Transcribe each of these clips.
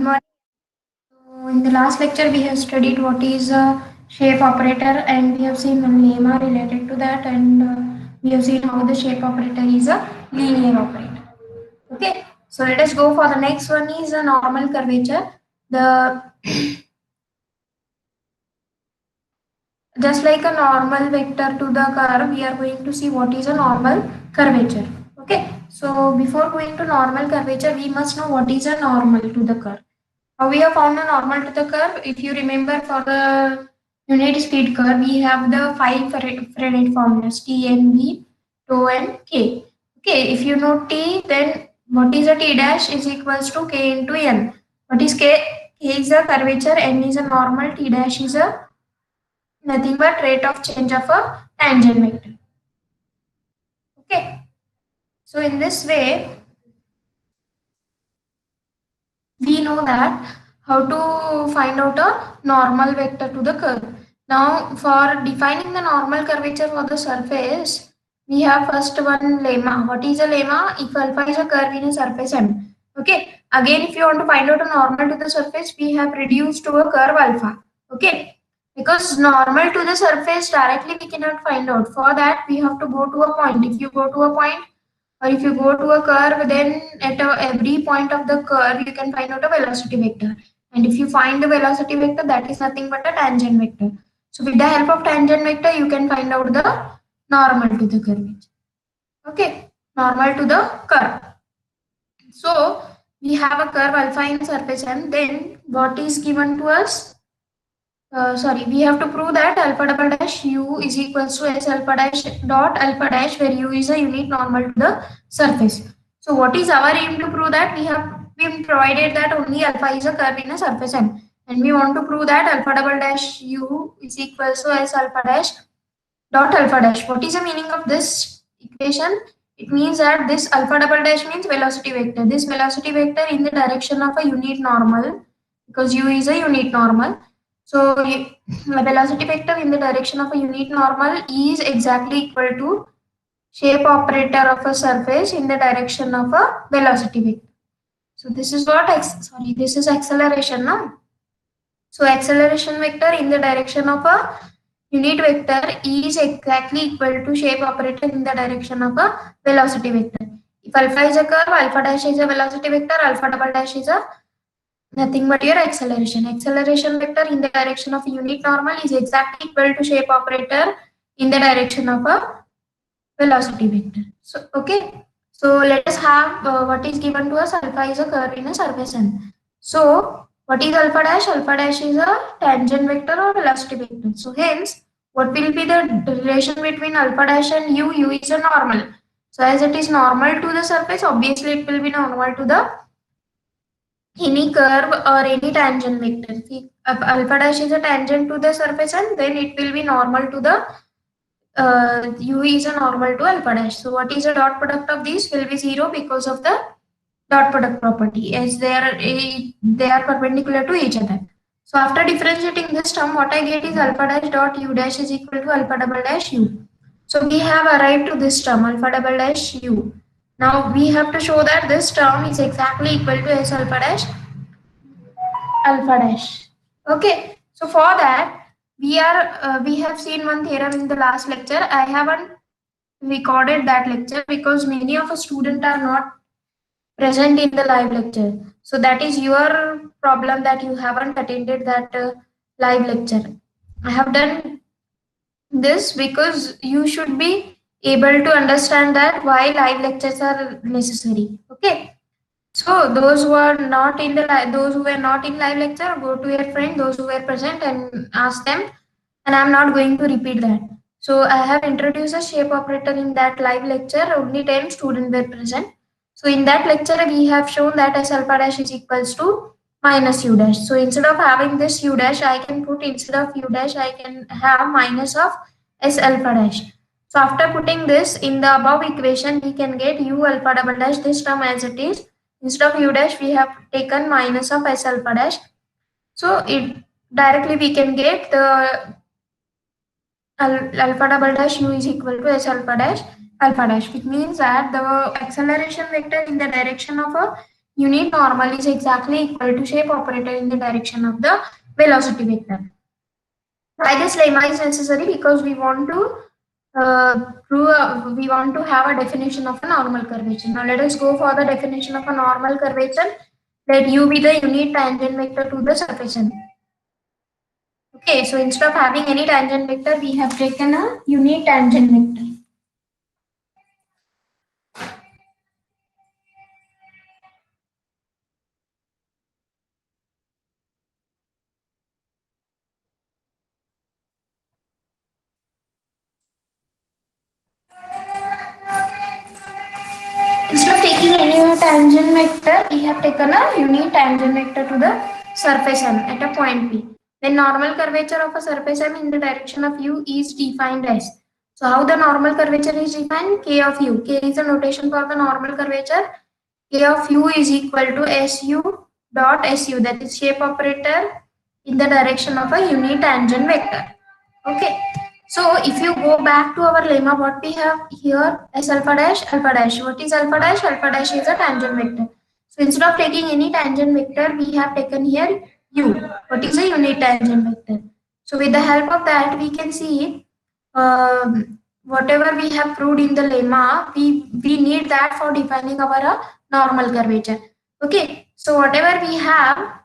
morning. So in the last lecture, we have studied what is a shape operator, and we have seen one lemma related to that, and we have seen how the shape operator is a linear operator. Okay, so let us go for the next one is a normal curvature. The Just like a normal vector to the curve, we are going to see what is a normal curvature. Okay, so before going to normal curvature, we must know what is a normal to the curve. How we have found a normal to the curve? If you remember, for the unit speed curve, we have the five Faraday formulas: T, N, B, tau, and K. Okay, if you know T, then what is a T dash is equals to K into N. What is K? K is a curvature, N is a normal, T dash is a nothing but rate of change of a tangent vector. Okay, so in this way, we know that how to find out a normal vector to the curve. Now, for defining the normal curvature for the surface, we have first one lemma. What is a lemma? If alpha is a curve in a surface M. Okay. Again, if you want to find out a normal to the surface, we have reduced to a curve alpha. Okay. Because normal to the surface directly we cannot find out. For that, we have to go to a point. If you go to a point, or if you go to a curve, then at every point of the curve, you can find out a velocity vector. And if you find the velocity vector, that is nothing but a tangent vector. So with the help of tangent vector, you can find out the normal to the curvature. Okay, normal to the curve. So we have a curve alpha in surface M. Then what is given to us? Sorry, we have to prove that alpha double dash u is equals to s alpha dash dot alpha dash, where u is a unit normal to the surface. So what is our aim to prove that? We have been provided that only alpha is a curve in a surface M, and we want to prove that alpha double dash u is equals to s alpha dash dot alpha dash. What is the meaning of this equation? It means that this alpha double dash means velocity vector. This velocity vector in the direction of a unit normal, because u is a unit normal. So the velocity vector in the direction of a unit normal is exactly equal to shape operator of a surface in the direction of a velocity vector. So this is what this is acceleration now. So acceleration vector in the direction of a unit vector is exactly equal to shape operator in the direction of a velocity vector. If alpha is a curve, alpha dash is a velocity vector, alpha double dash is a nothing but your acceleration. Acceleration vector in the direction of a unit normal is exactly equal to shape operator in the direction of a velocity vector. So okay, so let us have what is given to us. Alpha is a curve in a surface n. So what is alpha dash? Alpha dash is a tangent vector or velocity vector. So hence, what will be the relation between alpha dash and u? U is a normal. So as it is normal to the surface, obviously it will be normal to the any curve or any tangent vector. See, if alpha dash is a tangent to the surface, and then it will be normal to the u is a normal to alpha dash. So what is the dot product of these will be 0 because of the dot product property, as they are perpendicular to each other. So after differentiating this term, what I get is alpha dash dot u dash is equal to alpha double dash u. So we have arrived to this term alpha double dash u. Now we have to show that this term is exactly equal to s alpha dash alpha dash. Okay, so for that we have seen one theorem in the last lecture. I haven't recorded that lecture because many of us students are not present in the live lecture. So that is your problem that you haven't attended that live lecture. I have done this because you should be able to understand that why live lectures are necessary. Okay. So those who are not in the those who were not in live lecture, go to your friend, those who were present, and ask them. And I'm not going to repeat that. So I have introduced a shape operator in that live lecture. Only 10 students were present. So in that lecture, we have shown that s alpha dash is equals to minus u dash. So instead of having this u dash, I can put instead of u dash, I can have minus of s alpha dash. So after putting this in the above equation, we can get u alpha double dash, this term as it is. Instead of u dash, we have taken minus of s alpha dash. So it directly we can get the alpha double dash u is equal to s alpha dash, which means that the acceleration vector in the direction of a unit normal is exactly equal to shape operator in the direction of the velocity vector. Why this lemma is necessary? Because we want to we want to have a definition of a normal curvature. Now let us go for the definition of a normal curvature. Let u be the unit tangent vector to the surface n. Okay, so instead of having any tangent vector, we have taken a unit tangent vector. Instead of taking any tangent vector, we have taken a unit tangent vector to the surface M at a point P. The normal curvature of a surface M in the direction of U is defined as. So how the normal curvature is defined? K of U. K is the notation for the normal curvature. K of U is equal to SU dot SU, that is shape operator in the direction of a unit tangent vector. Okay. So if you go back to our lemma, what we have here is alpha dash, alpha dash. What is alpha dash? Alpha dash is a tangent vector. So instead of taking any tangent vector, we have taken here u. What is a unit tangent vector? So with the help of that, we can see whatever we have proved in the lemma, we need that for defining our normal curvature. Okay. So whatever we have,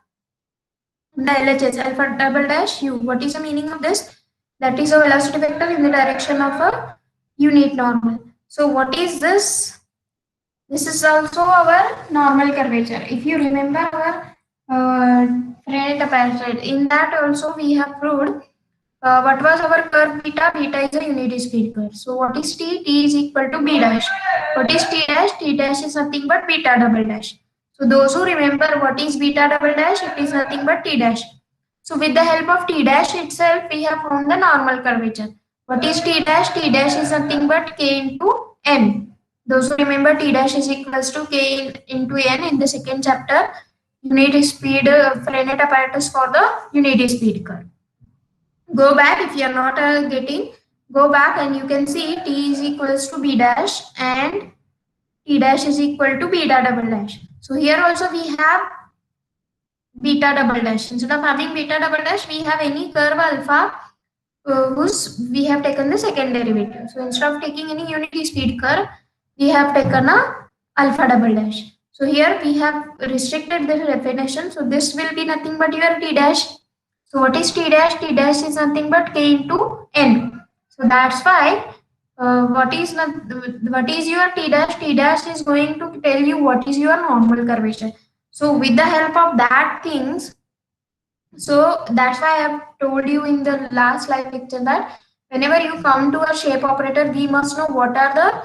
the LHS alpha double dash u. What is the meaning of this? That is a velocity vector in the direction of a unit normal. So what is this? This is also our normal curvature. If you remember our Freinet apparatus, in that also we have proved what was our curve beta? Beta is a unit speed curve. So what is t? T is equal to b dash. What is t dash? T dash is nothing but beta double dash. So those who remember what is beta double dash, it is nothing but t dash. So with the help of t dash itself, we have found the normal curvature. What is t dash? T dash is nothing but k into n. Those who remember t dash is equals to k into n in the second chapter, unit speed Freinet apparatus for the unit speed curve. Go back if you are not getting. Go back and you can see t is equals to b dash and t dash is equal to beta double dash. So here also we have beta double dash. Instead of having beta double dash, we have any curve alpha whose we have taken the second derivative. So instead of taking any unity speed curve, we have taken a alpha double dash. So here we have restricted the definition. So this will be nothing but your t dash. So what is t dash? T dash is nothing but k into n. So that's why what is your t dash? T dash is going to tell you what is your normal curvature. So with the help of that things, so that's why I have told you in the last live lecture that whenever you come to a shape operator, we must know what are the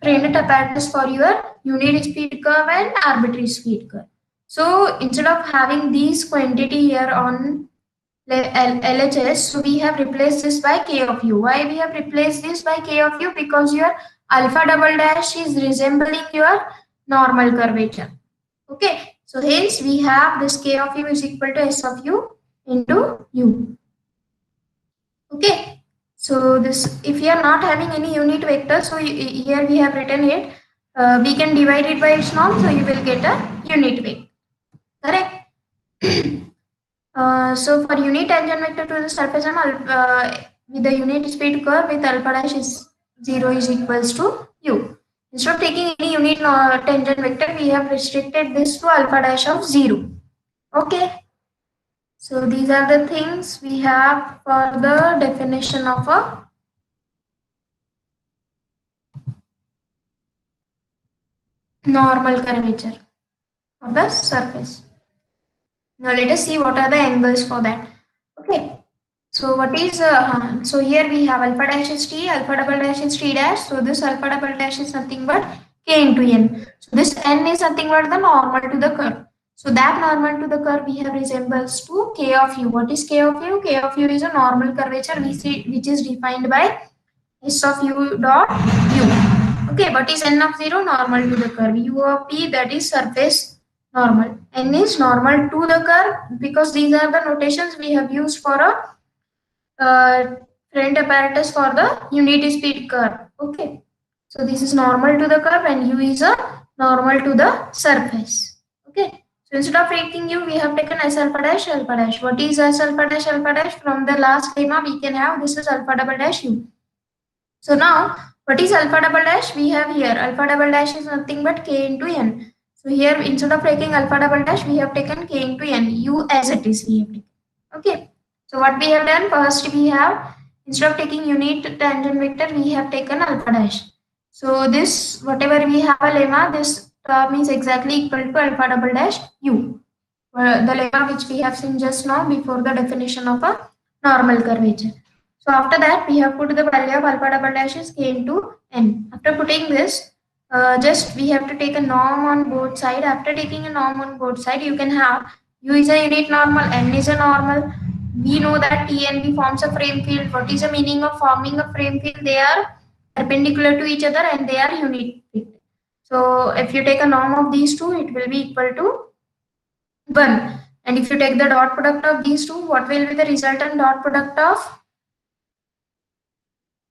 Freinet apparatus for your unit speed curve and arbitrary speed curve. So instead of having these quantity here on LHS, so we have replaced this by K of U. Why we have replaced this by K of U? Because your alpha double dash is resembling your normal curvature. Okay, so hence we have this K of U is equal to S of U into U. Okay, so this, if you are not having any unit vector, so here we have written it, we can divide it by its norm, so you will get a unit vector. Correct? So for unit tangent vector to the surface M, with the unit speed curve with alpha dash is 0 is equals to U. Instead of taking any unit tangent vector, we have restricted this to alpha dash of 0. Okay. So these are the things we have for the definition of a normal curvature of the surface. Now let us see what are the angles for that. Okay. So what is so here we have alpha dash is t, alpha double dash is t dash. So this alpha double dash is nothing but k into n. So this n is nothing but the normal to the curve. So that normal to the curve we have resembles to k of u. What is k of u? K of u is a normal curvature which is defined by s of u dot u. Okay, what is n of 0? Normal to the curve. U of p, that is surface normal. N is normal to the curve because these are the notations we have used for a Freinet apparatus for the unit speed curve. Okay, so this is normal to the curve and u is a normal to the surface. Okay. So instead of taking u, we have taken s alpha dash alpha dash. What is s alpha dash alpha dash? From the last lemma, we can have this is alpha double dash u. So now, what is alpha double dash? We have here alpha double dash is nothing but k into n. So here, instead of taking alpha double dash, we have taken k into n. U as it is, we have taken. Okay. So what we have done first, we have instead of taking unit tangent vector, we have taken alpha dash. So this whatever we have a lemma, this term is exactly equal to alpha double dash u. The lemma which we have seen just now before the definition of a normal curvature. So after that, we have put the value of alpha double dash is k into n. After putting this, just we have to take a norm on both side. After taking a norm on both side, you can have u is a unit normal, n is a normal. We know that T and B forms a frame field. What is the meaning of forming a frame field? They are perpendicular to each other and they are unit field. So if you take a norm of these two, it will be equal to 1. And if you take the dot product of these two, what will be the resultant dot product of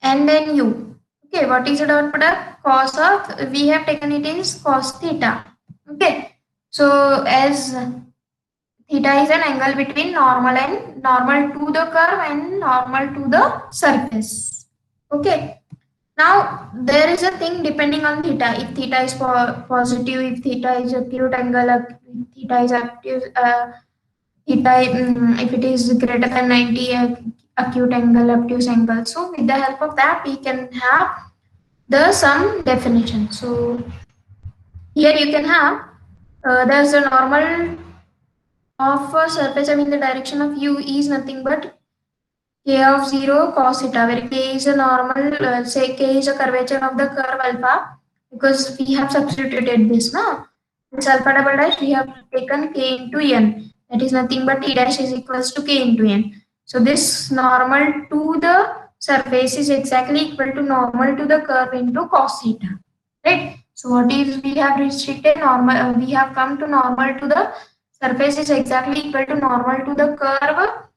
n and u? Okay, what is the dot product? Cos of, we have taken it is cos theta. Okay, so as theta is an angle between normal to the curve and normal to the surface. Okay, now there is a thing depending on theta. If theta is positive, if theta is acute angle, if theta is active, theta, if it is greater than 90, acute angle, obtuse angle. So with the help of that, we can have the some definition. So here you can have there's a normal of a surface. I mean the direction of u is nothing but k of 0 cos theta, where k is a normal, say k is a curvature of the curve alpha, because we have substituted this now. This alpha double dash, we have taken k into n. That is nothing but t dash is equals to k into n. So this normal to the surface is exactly equal to normal to the curve into cos theta. Right? So what is we have restricted normal, we have come to normal to the surface is exactly equal to normal to the curve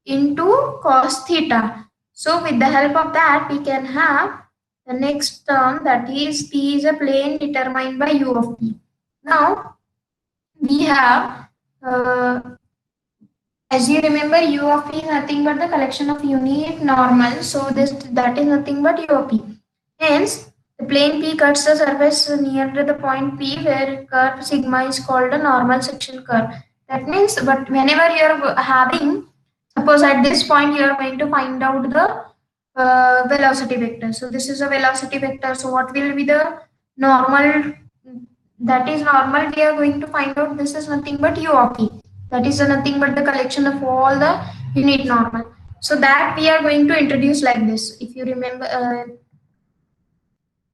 into cos theta. So with the help of that, we can have the next term, that is P is a plane determined by U of P. Now we have, as you remember, U of P is nothing but the collection of unit normal. So that is nothing but U of P. Hence, the plane P cuts the surface near to the point P where curve sigma is called a normal section curve. That means, but whenever you are having, suppose at this point you are going to find out the velocity vector. So this is a velocity vector. So what will be the normal? That is normal. We are going to find out this is nothing but u of p. That is nothing but the collection of all the unit normal. So that we are going to introduce like this. If you remember,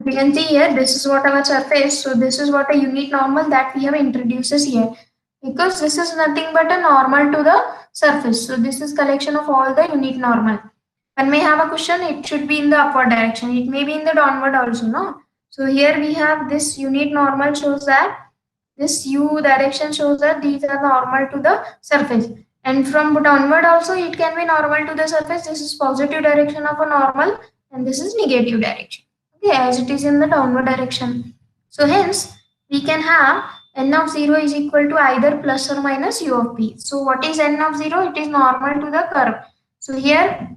you can see here, this is what our surface. So this is what a unit normal that we have introduces here, because this is nothing but a normal to the surface. So this is collection of all the unit normal. When we have a question, it should be in the upward direction. It may be in the downward also, no? So here we have this unit normal shows that this u direction shows that these are normal to the surface. And from downward also, it can be normal to the surface. This is positive direction of a normal and this is negative direction. Okay, as it is in the downward direction. So hence, we can have n of 0 is equal to either plus or minus u of p. So what is n of 0? It is normal to the curve. So here,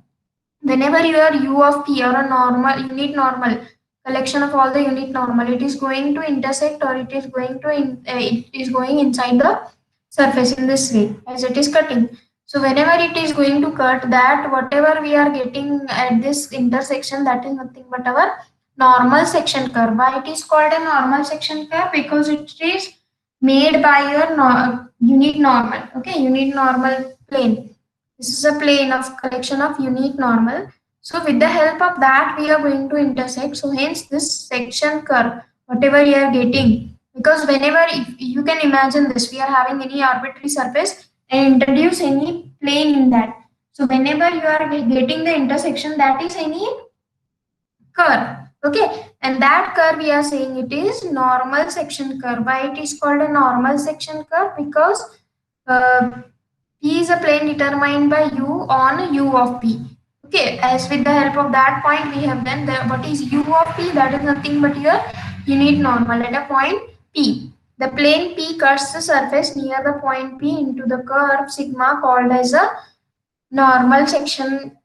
whenever your u of p or a normal unit normal collection of all the unit normal, it is going to intersect or it is going to it is going inside the surface in this way as it is cutting. So whenever it is going to cut, that whatever we are getting at this intersection, that is nothing but our normal section curve. Why it is called a normal section curve? Because it is made by your unit normal. Okay, unit normal plane. This is a plane of collection of unit normal. So with the help of that, we are going to intersect. So hence this section curve, whatever you are getting, because whenever, if you can imagine this, we are having any arbitrary surface and introduce any plane in that. So whenever you are getting the intersection, that is any curve. Okay, and that curve we are saying it is normal section curve. Why it is called a normal section curve? Because P is a plane determined by u on u of p. Okay, as with the help of that point we have done the what is u of p, that is nothing but your unit normal at a point p. The plane P cuts the surface near the point P into the curve sigma called as a normal section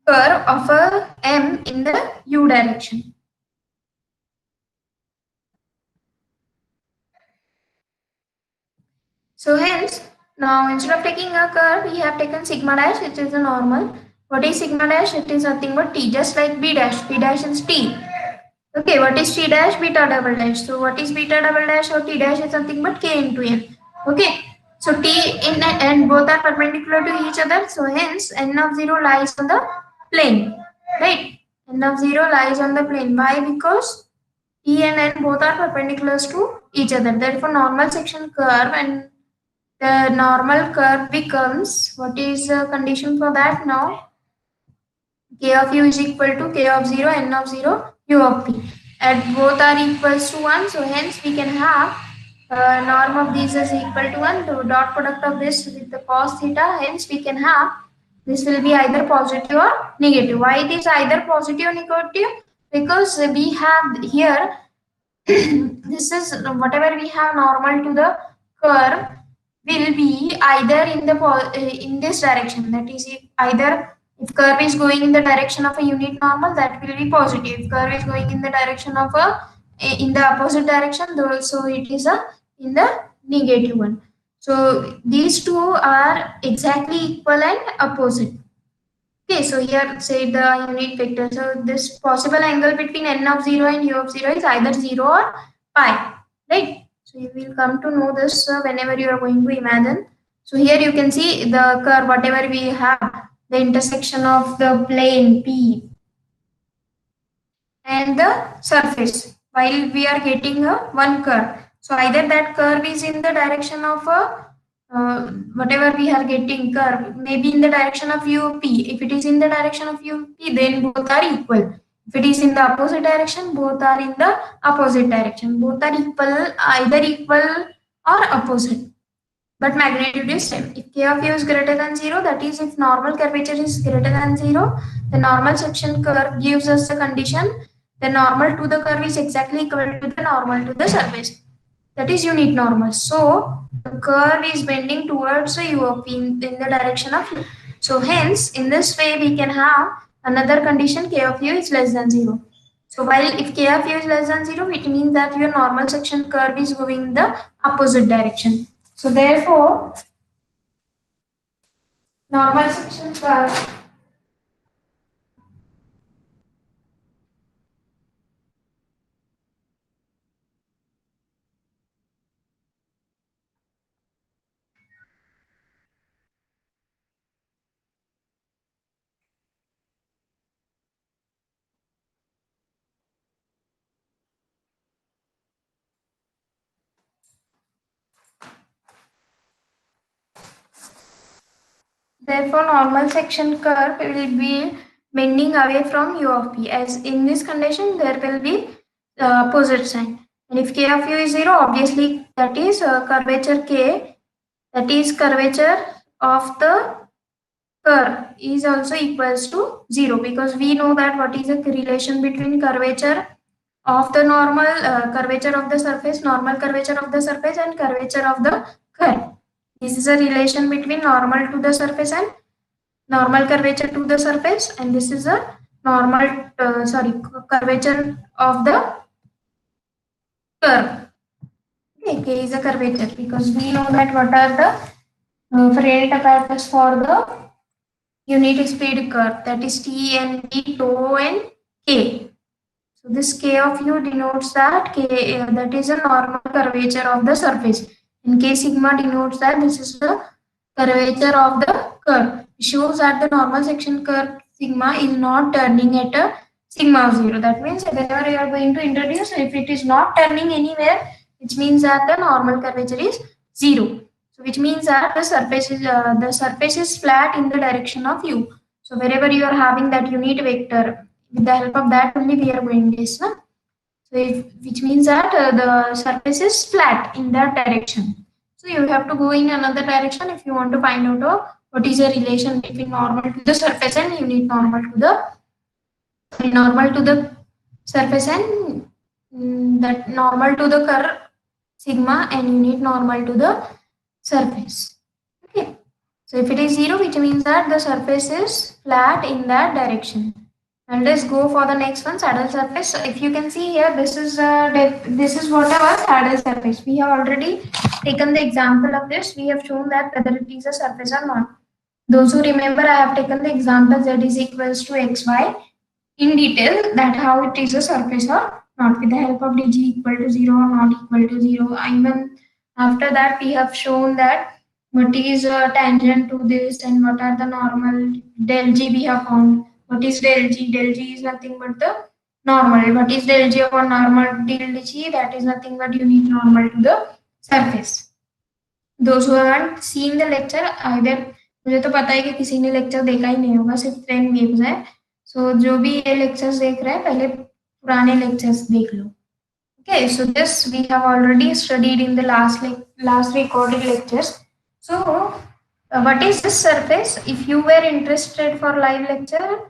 curve of a M in the U direction. So hence, now instead of taking a curve, we have taken sigma dash, which is a normal. What is sigma dash? It is nothing but T, just like B dash. B dash is T. Okay, what is T dash? Beta double dash. So what is beta double dash or T dash is nothing but K into N. Okay, so T in and both are perpendicular to each other. So hence N of 0 lies on the plane. Right? N of 0 lies on the plane. Why? Because T and N both are perpendicular to each other. Therefore, normal section curve and the normal curve becomes, what is the condition for that now? K of u is equal to K of 0, N of 0, U of P. And both are equals to 1. So hence we can have norm of these is equal to 1. The dot product of this with the cos theta. Hence we can have this will be either positive or negative. Why it is either positive or negative? Because we have here this is whatever we have normal to the curve will be either in the in this direction, that is if either if curve is going in the direction of a unit normal, that will be positive. If curve is going in the direction of a in the opposite direction, though, so it is a in the negative one. So these two are exactly equal and opposite. Okay, so here say the unit vector. So this possible angle between n of 0 and u of 0 is either 0 or pi, right? So you will come to know this whenever you are going to imagine. So here you can see the curve, whatever we have, the intersection of the plane P and the surface while we are getting a one curve. So either that curve is in the direction of a whatever we are getting curve, maybe in the direction of UP. If it is in the direction of UP, then both are equal. If it is in the opposite direction, both are in the opposite direction. Both are equal, either equal or opposite. But magnitude is same. If K of U is greater than 0, that is if normal curvature is greater than 0, the normal section curve gives us the condition the normal to the curve is exactly equal to the normal to the surface. That is unit normal. So the curve is bending towards the U of P in the direction of U. So hence, in this way, we can have another condition K of U is less than 0. So while if K of U is less than 0, it means that your normal section curve is going in the opposite direction. So therefore, normal section curve therefore, normal section curve will be bending away from U of P. As in this condition, there will be opposite sign. And if K of U is 0, obviously that is curvature K, that is curvature of the curve is also equals to 0, because we know that what is the relation between curvature of the normal curvature of the surface, normal curvature of the surface and curvature of the curve. This is a relation between normal to the surface and normal curvature to the surface, and this is a normal curvature of the curve. Okay, K is a curvature because we know that what are the Freight apparatus for the unit speed curve, that is T and B, tau and K. So this K of U denotes that K that is a normal curvature of the surface, and K sigma denotes that this is the curvature of the curve. It shows that the normal section curve sigma is not turning at a sigma of 0. That means whenever you are going to introduce, if it is not turning anywhere, which means that the normal curvature is 0. So which means that the surface is flat in the direction of U. So wherever you are having that unit vector, with the help of that only we are going this. No? So which means that the surface is flat in that direction. So you have to go in another direction if you want to find out what is the relation between normal to the surface and unit normal to the surface and that normal to the curve sigma and unit normal to the surface. Okay. So if it is 0, which means that the surface is flat in that direction. And let's go for the next one, saddle surface. So if you can see here, this is what our saddle surface. We have already taken the example of this. We have shown that whether it is a surface or not. Those who remember, I have taken the example z is equals to xy in detail, that how it is a surface or not, with the help of dg equal to 0 or not equal to 0. Even after that, we have shown that what is tangent to this and what are the normal. Del g we have found. What is del g? Del g is nothing but the normal. What is del g upon normal? Del g, that is nothing but unit normal to the surface. Those who haven't seen the lecture, either मुझे तो पता है कि किसी ने lecture देखा ही नहीं होगा, सिर्फ 10 वेव्स है. सो जो भी ये लेक्चर्स देख रहे हैं, पहले पुराने लेक्चर्स देख लो. Okay, so this we have already studied in the last recorded lectures. So, what is this surface? If you were interested for live lecture,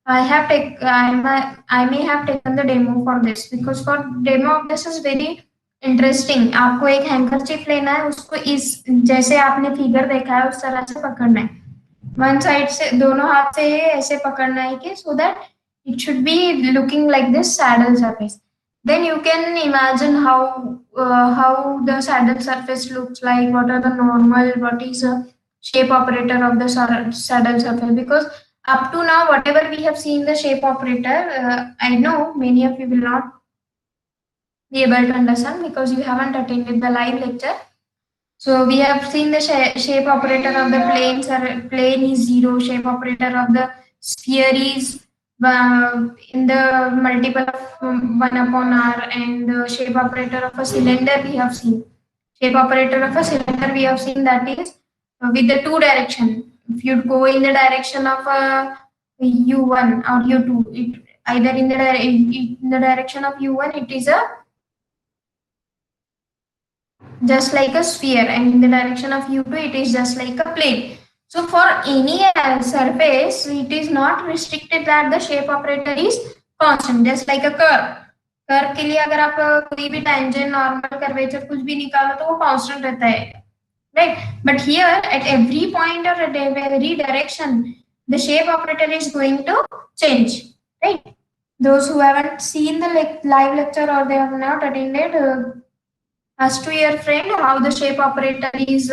I may have taken the demo for this, because for demo of this is very interesting. आपको एक हैंकरचिप लेना है, उसको इस जैसे आपने figure देखा है उस तरह से पकड़ना है. वन साइड से दोनों हाथ से ऐसे पकड़ना है कि so that it should be looking like this saddle surface. Then you can imagine how the saddle surface looks like, what are the normal, what is a shape operator of the saddle surface. Because up to now, whatever we have seen the shape operator, I know many of you will not be able to understand because you haven't attended the live lecture. So we have seen the shape operator of the plane is 0, shape operator of the sphere is in the multiple of 1 upon r, and the shape operator of a cylinder we have seen. Shape operator of a cylinder we have seen, that is with the two direction. If you go in the direction of u1 or u2, it either in the direction of u1 it is a just like a sphere, and in the direction of u2 it is just like a plane. So for any surface, it is not restricted that the shape operator is constant, just like a curve. Curve के लिए अगर आप कोई भी tangent normal curvature कुछ भी निकालो तो वो कांस्टेंट रहता है, right? But here at every point or at every direction the shape operator is going to change, right? Those who haven't seen the live lecture or they have not attended, as to your friend how the shape operator is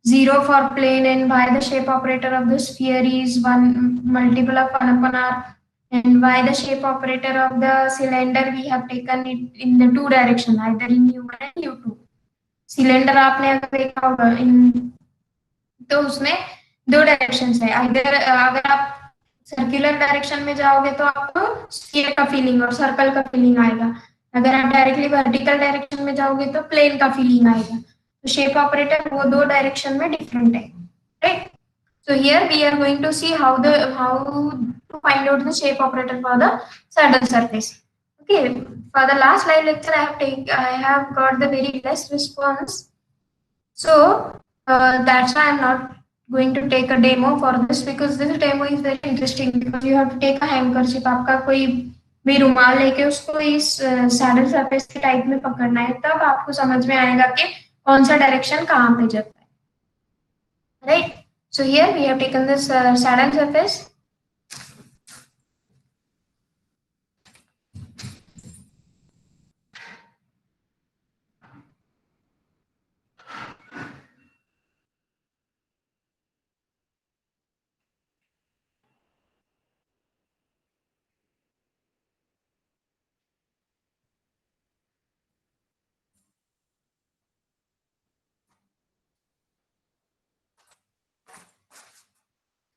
0 for plane, and why the shape operator of the sphere is 1 multiple of 1 upon r, and why the shape operator of the cylinder we have taken it in the two direction, either in u1 and u2. Cylinder आपने अगर देखा होगा इन, तो उसमें दो directions है. Either अगर आप सर्कुलर डायरेक्शन में जाओगे तो आपको स्फीयर का फीलिंग और सर्कल का फीलिंग आएगा. अगर आप डायरेक्टली वर्टिकल डायरेक्शन में जाओगे तो प्लेन का फीलिंग आएगा. तो शेप ऑपरेटर वो दो डायरेक्शन में डिफरेंट है, right? So here we are going to see how to find out the shape operator for the saddle surface. Okay, for the last live lecture I have got the very less response, so that's why I'm not going to take a demo for this, because this demo is very interesting, because you have to take a handkerchief. आपका कोई भी रुमाल लेके उसको इस saddle surface के type में पकड़ना है, तब आपको समझ में आएगा कि कौन सा डायरेक्शन कहाँ पे जाता है, right? So here we have taken this saddle surface.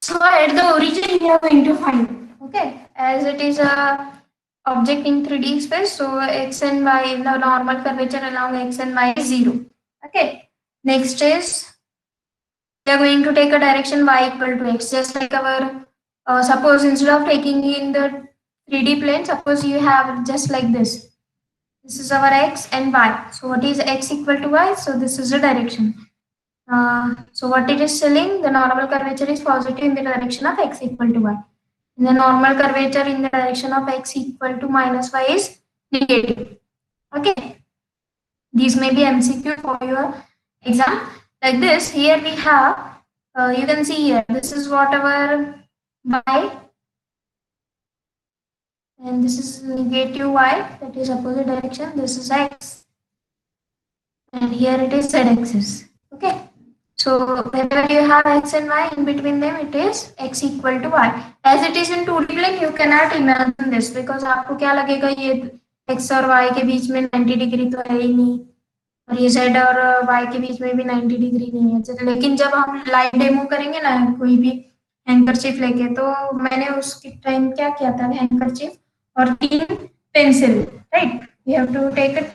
So at the origin we are going to find, okay, as it is a object in 3D space, so x and y, the normal curvature along x and y is 0. Okay, next is we are going to take a direction y equal to x, just like our suppose instead of taking in the 3D plane, suppose you have just like this. This is our x and y. So what is x equal to y? So this is the direction. So what it is telling, the normal curvature is positive in the direction of x equal to y. And the normal curvature in the direction of x equal to minus y is negative. Okay. These may be MCQ for your exam. Like this, here we have, you can see here, this is what our y, and this is negative y, that is opposite direction. This is x, and here it is z axis. Okay. So whenever you have x and y in between them, it is x equal to y. As it is in 2D plane, you cannot imagine this because आपको क्या लगेगा ये x और y के बीच में 90 degree तो है ही नहीं, और ये z और y के बीच में भी 90 डिग्री नहीं है। लेकिन जब हम लाइव डेमो करेंगे ना कोई भी हैंकरचिप लेके, तो मैंने उसके टाइम क्या किया था, हैंकरचिप और 3 pencil, right, you have to take it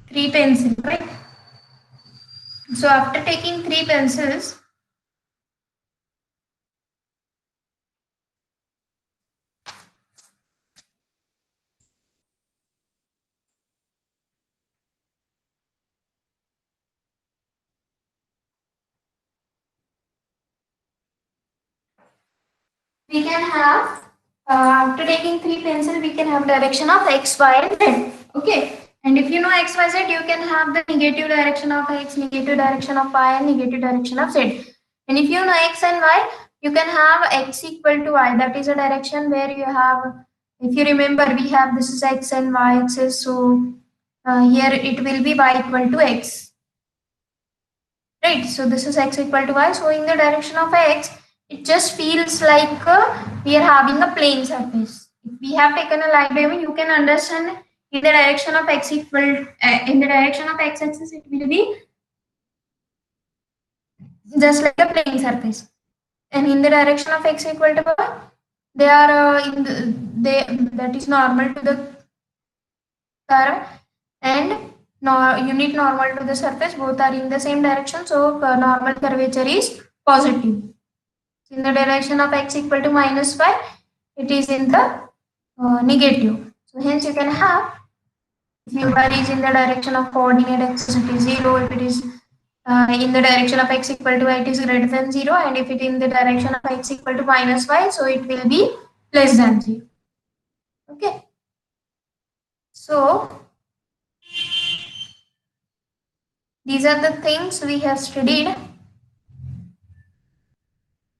3 pencil, right? So after taking 3 pencils, we can have, after taking 3 pencil, we can have direction of x, y, and z. Okay. And if you know x, y, z, you can have the negative direction of x, negative direction of y, and negative direction of z. And if you know x and y, you can have x equal to y. That is a direction where you have, if you remember, we have this is x and y axis. So here it will be y equal to x. Right, so this is x equal to y. So in the direction of x, it just feels like we are having a plane surface. If we have taken a line demo, you can understand in the direction of x equal, in the direction of x axis, it will be just like a plane surface. And in the direction of x equal to y, they are that is normal to the curve, and unit normal to the surface, both are in the same direction. So normal curvature is positive. In the direction of x equal to minus y, it is in the negative. So hence you can have, if you y is in the direction of coordinate axis, it is 0. If it is in the direction of x equal to y, it is greater than 0. And if it is in the direction of x equal to minus y, so it will be less than 0. Okay. So these are the things we have studied.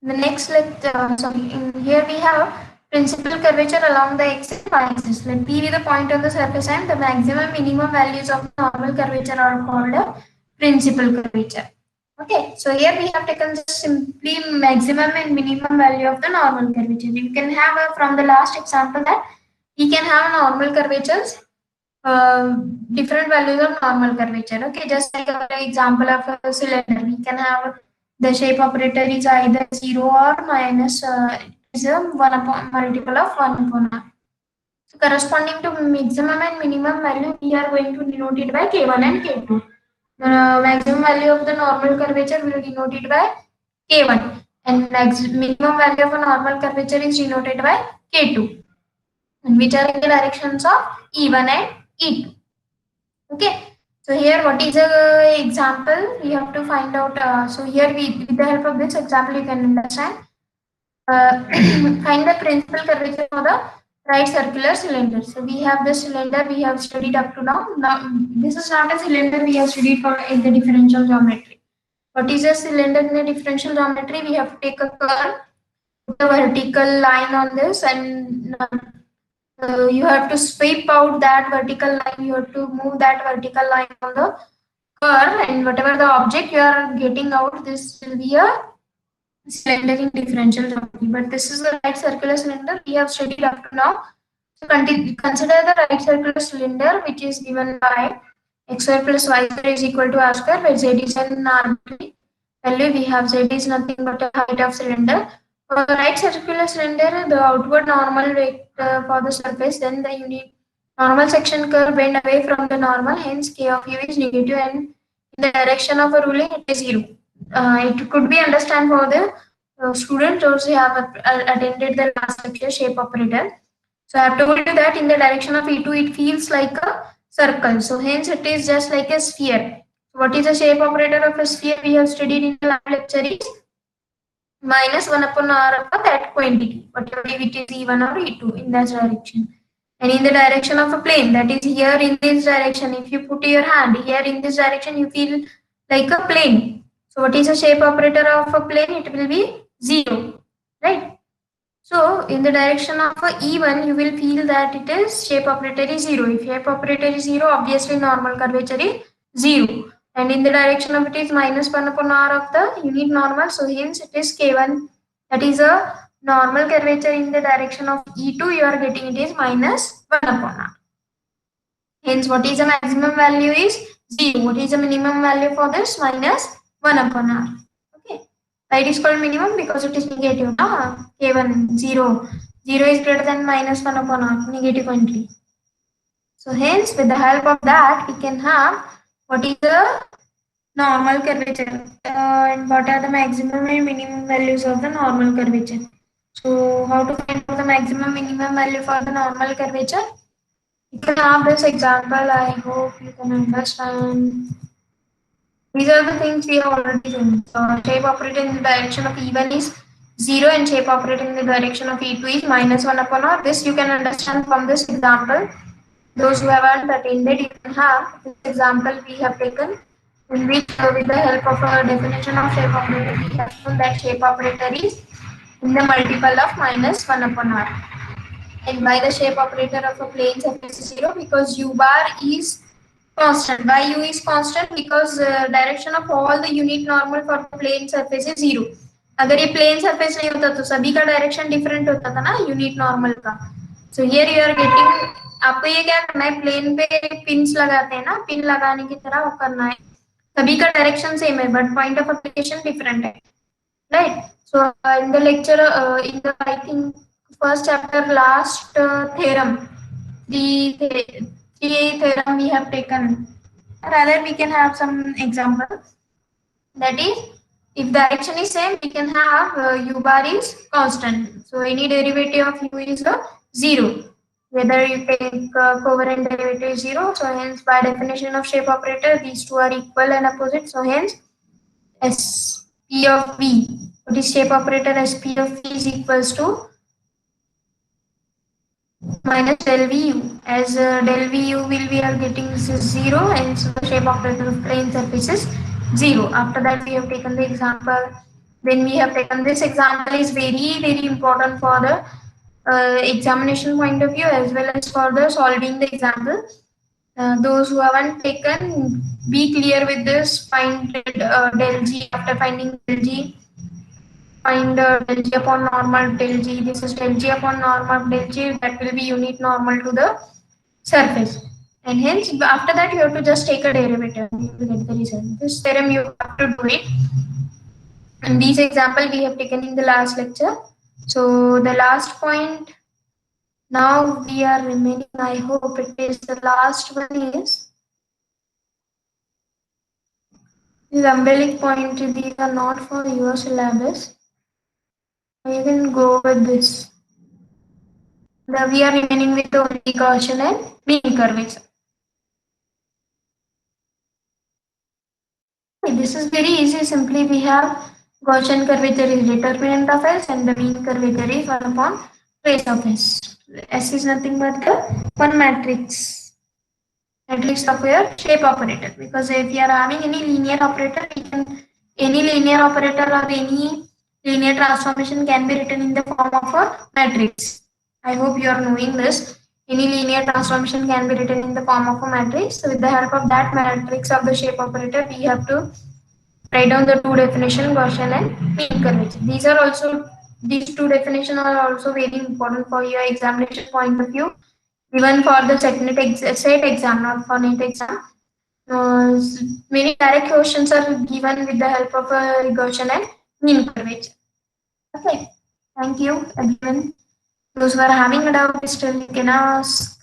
The next lecture, sorry, in here we have principal curvature along the x and y axis. Let P be the point on the surface and the maximum minimum values of normal curvature are called a principal curvature. Okay, so here we have taken just simply maximum and minimum value of the normal curvature. You can have from the last example that we can have normal curvatures, different values of normal curvature. Okay, just like an example of a cylinder, we can have the shape operator is either 0 or minus, is a 1 upon multiple of 1 upon r. So corresponding to maximum and minimum value, we are going to denote it by k1 and k2. The maximum value of the normal curvature will be denoted by k1, and minimum value of a normal curvature is denoted by k2, and which are in the directions of E1 and E2. Okay, so here what is a example we have to find out. So here with the help of this example you can understand. Find the principal curvature for the right circular cylinder. So we have the cylinder we have studied up to now. Now this is not a cylinder we have studied for in the differential geometry. What is a cylinder in the differential geometry? We have to take a curve, put a vertical line on this, and you have to sweep out that vertical line. You have to move that vertical line on the curve, and whatever the object you are getting out, this will be a cylinder in differential geometry. But this is the right circular cylinder we have studied up to now. So consider the right circular cylinder which is given by x square plus y square is equal to r square, where z is an arbitrary value. We have z is nothing but the height of cylinder. For the right circular cylinder, the outward normal vector for the surface, then the unit normal section curve bend away from the normal, hence k of u is negative, and in the direction of a ruling it is 0. It could be understand for the students those who have attended the last lecture, shape operator. So I have told you that in the direction of E2 it feels like a circle. So hence it is just like a sphere. What is the shape operator of a sphere we have studied in the last lecture is minus 1 upon r upon that quantity, whatever it is E1 or E2 in that direction. And in the direction of a plane, that is here in this direction, if you put your hand here in this direction, you feel like a plane. So what is the shape operator of a plane? It will be 0, right? So in the direction of a E1, you will feel that it is shape operator is 0. If shape operator is 0, obviously normal curvature is 0. And in the direction of it is minus 1 upon r of the unit normal. So hence it is K1. That is a normal curvature in the direction of E2. You are getting it is minus 1 upon r. Hence what is the maximum value is 0. What is the minimum value for this? Minus 1 upon r. Okay. Why it is called minimum? Because it is negative. K1 0. 0 is greater than minus 1 upon r. Negative only. So hence with the help of that we can have what is the normal curvature and what are the maximum and minimum values of the normal curvature. So how to find out the maximum minimum value for the normal curvature? You can have this example. I hope you can understand. These are the things we have already seen. So shape operating in the direction of E1 is 0 and shape operating in the direction of E2 is minus 1 upon r. This you can understand from this example. Those who haven't attended, you can have this example we have taken, in which with the help of a definition of shape operator, we have shown that shape operator is in the multiple of minus 1 upon r. And by the shape operator of a plane surface is 0 because u bar is constant. Why u is constant? Because direction of all the unit normal for plane surface is 0. अगर ये plane surface नहीं होता तो सभी का direction different होता था ना यूनिट नॉर्मल का. So here you are getting, आपको ये क्या करना है, प्लेन पे पिंस लगाते हैं ना, पिन लगाने की तरह वो करना है. सभी का डायरेक्शन सेम है but point of application different है, right? So in the lecture, in the I think first chapter last theorem, three theorem we have taken. Rather we can have some example. That is, if direction is same, we can have u bar is constant. So any derivative of u is 0. Whether you take covariant derivative is 0. So hence by definition of shape operator, these two are equal and opposite. So hence S P of V, what is shape operator as P of V is equals to minus del VU, as del VU will we are getting this is 0 and so the shape operator of plane surface is 0. After that we have taken the example. Then we have taken this example is very important for the examination point of view as well as for the solving the example. Those who haven't taken, be clear with this. Find del G. After finding del G, find del G upon normal del G. This is del G upon normal del G. That will be unit normal to the surface. And hence, after that, you have to just take a derivative to get the result. This theorem you have to do it. And these example we have taken in the last lecture. So the last point. Now we are remaining. I hope it is the last one is. These umbilic point, these are not for your syllabus. You can go with this. We are remaining with only Gaussian and mean curvature. This is very easy. Simply we have Gaussian curvature is determinant of S and the mean curvature is 1 upon trace of S. S is nothing but the one matrix. Matrix of your shape operator, because if you are having any linear operator, we can any linear operator or any linear transformation can be written in the form of a matrix. I hope you are knowing this. Any linear transformation can be written in the form of a matrix. So with the help of that matrix of the shape operator, we have to write down the two definition, Gaussian and mean curvature. These two definitions are also very important for your examination point of view. Even for the set exam, not for NET exam. Many direct questions are given with the help of a Gaussian and mean curvature. Okay, thank you everyone. Those who are having a doubt, still you can ask.